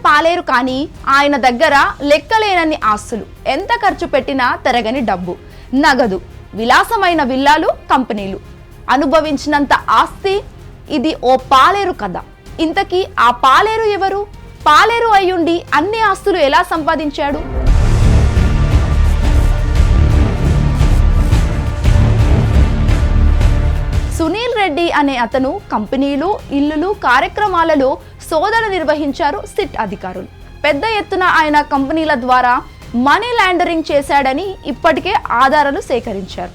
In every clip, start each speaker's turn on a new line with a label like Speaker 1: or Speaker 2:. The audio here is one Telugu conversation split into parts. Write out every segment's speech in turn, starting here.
Speaker 1: పాలేరు కానీ ఆయన దగ్గర లెక్కలేనన్ని ఆస్తులు, ఎంత ఖర్చు పెట్టినా తరగని డబ్బు, నగదు, విలాసమైన విల్లాలు, కంపెనీలు, అనుభవించినంత ఆస్తి. ఇది ఓ పాలేరు కథ. ఇంతకీ ఆ పాలేరు ఎవరు? పాలేరు అయ్యుండి అన్ని ఆస్తులు ఎలా సంపాదించాడు? సునీల్ రెడ్డి అనే అతను కంపెనీలు, ఇల్లులు, కార్యక్రమాలలో శోధన నిర్వహించారు సిట్ అధికారులు. పెద్ద ఎత్తున ఆయన కంపెనీల ద్వారా మనీ లాండరింగ్ చేశాడని ఇప్పటికే ఆధారాలు సేకరించారు.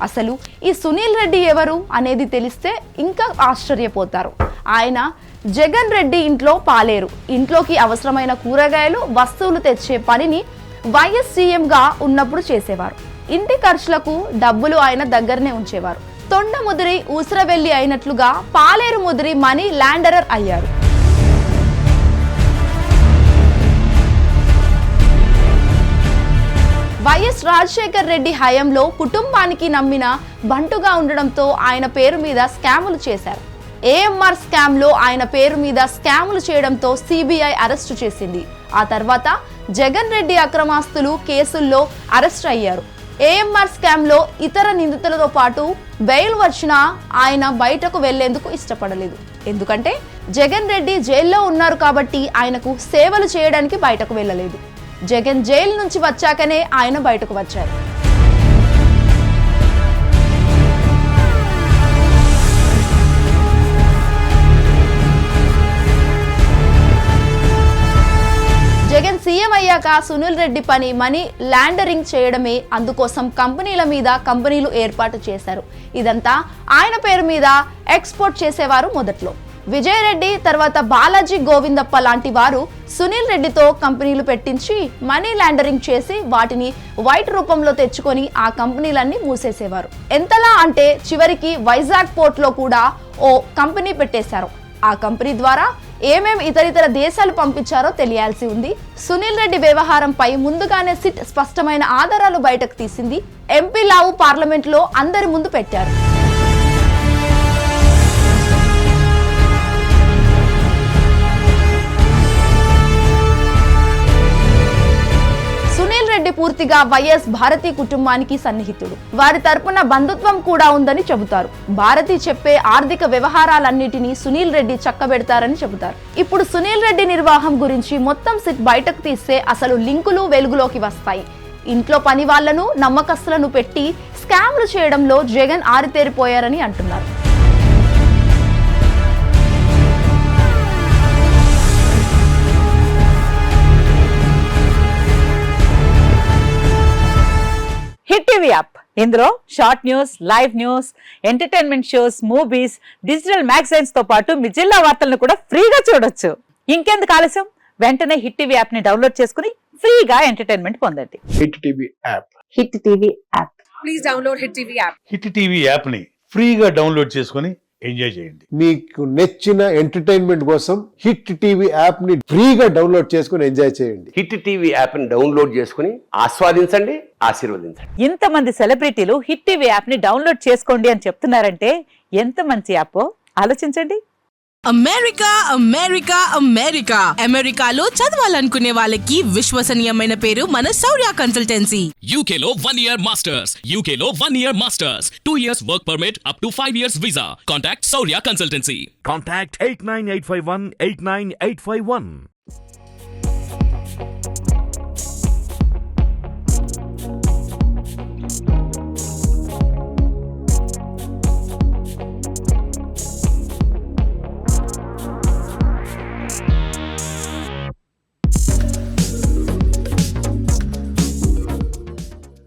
Speaker 1: అసలు ఈ సునీల్ రెడ్డి ఎవరు అనేది తెలిస్తే ఇంకా ఆశ్చర్యపోతారు. ఆయన జగన్ రెడ్డి ఇంట్లో పాలేరు. ఇంట్లోకి అవసరమైన కూరగాయలు, వస్తువులు తెచ్చే పనిని వైఎస్ సీఎంగా ఉన్నప్పుడు చేసేవారు. ఇంటి ఖర్చులకు డబ్బులు ఆయన దగ్గరనే ఉంచేవారు. తొండ ముదిరి ఊసరవెల్లి అయినట్లుగా పాలేరు ముదిరి మనీ లాండరర్ అయ్యారు. వైఎస్ రాజశేఖర్ రెడ్డి హయాంలో కుటుంబానికి నమ్మిన బంటుగా ఉండడంతో ఆయన పేరు మీద స్కాములు చేశారు. ఏఎంఆర్ స్కామ్ లో ఆయన పేరు మీద స్కాములు చేయడంతో సిబిఐ అరెస్టు చేసింది. ఆ తర్వాత జగన్ రెడ్డి అక్రమాస్తులు కేసుల్లో అరెస్ట్ అయ్యారు. ఏఎంఆర్ స్కామ్ లో ఇతర నిందితులతో పాటు బెయిల్ వచ్చినా ఆయన బయటకు వెళ్లేందుకు ఇష్టపడలేదు. ఎందుకంటే జగన్ రెడ్డి జైల్లో ఉన్నారు కాబట్టి ఆయనకు సేవలు చేయడానికి బయటకు వెళ్ళలేదు. జగన్ జైలు నుంచి వచ్చాకనే ఆయన బయటకు వచ్చారు. జగన్ సీఎం అయ్యాక సునీల్ రెడ్డి పని మనీ లాండరింగ్ చేయడమే. అందుకోసం కంపెనీలు ఏర్పాటు చేశారు. ఇదంతా ఆయన పేరు మీద ఎక్స్పోర్ట్ చేసేవారు. మొదట్లో విజయ్ రెడ్డి, తర్వాత బాలాజీ గోవిందప్ప లాంటి వారు సునీల్ రెడ్డితో కంపెనీలు పెట్టించి మనీ లాండరింగ్ చేసి వాటిని వైట్ రూపంలో తెచ్చుకొని ఆ కంపెనీలన్నీ మూసేసేవారు. ఎంతలా అంటే చివరికి వైజాగ్ పోర్ట్ లో కూడా ఓ కంపెనీ పెట్టేశారు. ఆ కంపెనీ ద్వారా ఏమేం ఇతర దేశాలు పంపించారో తెలియాల్సి ఉంది. సునీల్ రెడ్డి వ్యవహారంపై ముందుగానే సిట్ స్పష్టమైన ఆధారాలు బయటకు తీసింది. ఎంపీ లావు పార్లమెంట్ లో అందరి ముందు పెట్టారు. సునీల్ రెడ్డి పూర్తిగా వైఎస్ భారతి కుటుంబానికి సన్నిహితుడు. వారి తరపున బంధుత్వం కూడా ఉందని చెబుతారు. భారతి చెప్పే ఆర్థిక వ్యవహారాలన్నిటినీ సునీల్ రెడ్డి చక్కబెడతారని చెబుతారు. ఇప్పుడు సునీల్ రెడ్డి నిర్వాహం గురించి మొత్తం సిట్ బయటకు తీస్తే అసలు లింకులు వెలుగులోకి వస్తాయి. ఇంట్లో పని వాళ్లను, నమ్మకస్తులను పెట్టి స్కామ్లు చేయడంలో జగన్ ఆరితేరిపోయారని అంటున్నారు.
Speaker 2: హిట్ టీవీ యాప్, ఇందులో short news, live news, entertainment shows, movies, digital magazines తో పాటు మీ జిల్లా వార్తలను కూడా ఫ్రీగా చూడొచ్చు. ఇంకెందుకు ఆలస్యం, వెంటనే హిట్ టీవీ యాప్ ని డౌన్లోడ్ చేసుకుని ఫ్రీగా ఎంటర్టైన్మెంట్ పొందండి.
Speaker 3: Hit TV app.
Speaker 2: Hit TV app.
Speaker 4: Please download hit TV app.
Speaker 5: Hit TV app ని ఫ్రీగా డౌన్లోడ్ చేసుకుని ఎంజాయ్ చేయండి.
Speaker 3: మీకు నచ్చిన ఎంటర్టైన్మెంట్ కోసం హిట్ టీవీ యాప్ ని ఫ్రీగా డౌన్లోడ్ చేసుకుని ఎంజాయ్ చేయండి.
Speaker 6: హిట్ టీవీ యాప్ ని డౌన్లోడ్ చేసుకుని ఆస్వాదించండి, ఆశీర్వదించండి.
Speaker 2: ఇంతమంది సెలబ్రిటీలు హిట్ టీవీ యాప్ ని డౌన్లోడ్ చేసుకోండి అని చెప్తున్నారంటే ఎంత మంచి యాప్ ఆలోచించండి.
Speaker 7: అమెరికా అమెరికా అమెరికా అమెరికాలో చదవాలనుకునే వాళ్ళకి విశ్వసనీయమైన పేరు మన శౌర్య కన్సల్టెన్సీ.
Speaker 8: UK లో 1 year masters, UK లో 1 year masters, 2 years work permit up to 5 years visa. Contact Saurya Consultancy.
Speaker 9: Contact 89851 89851.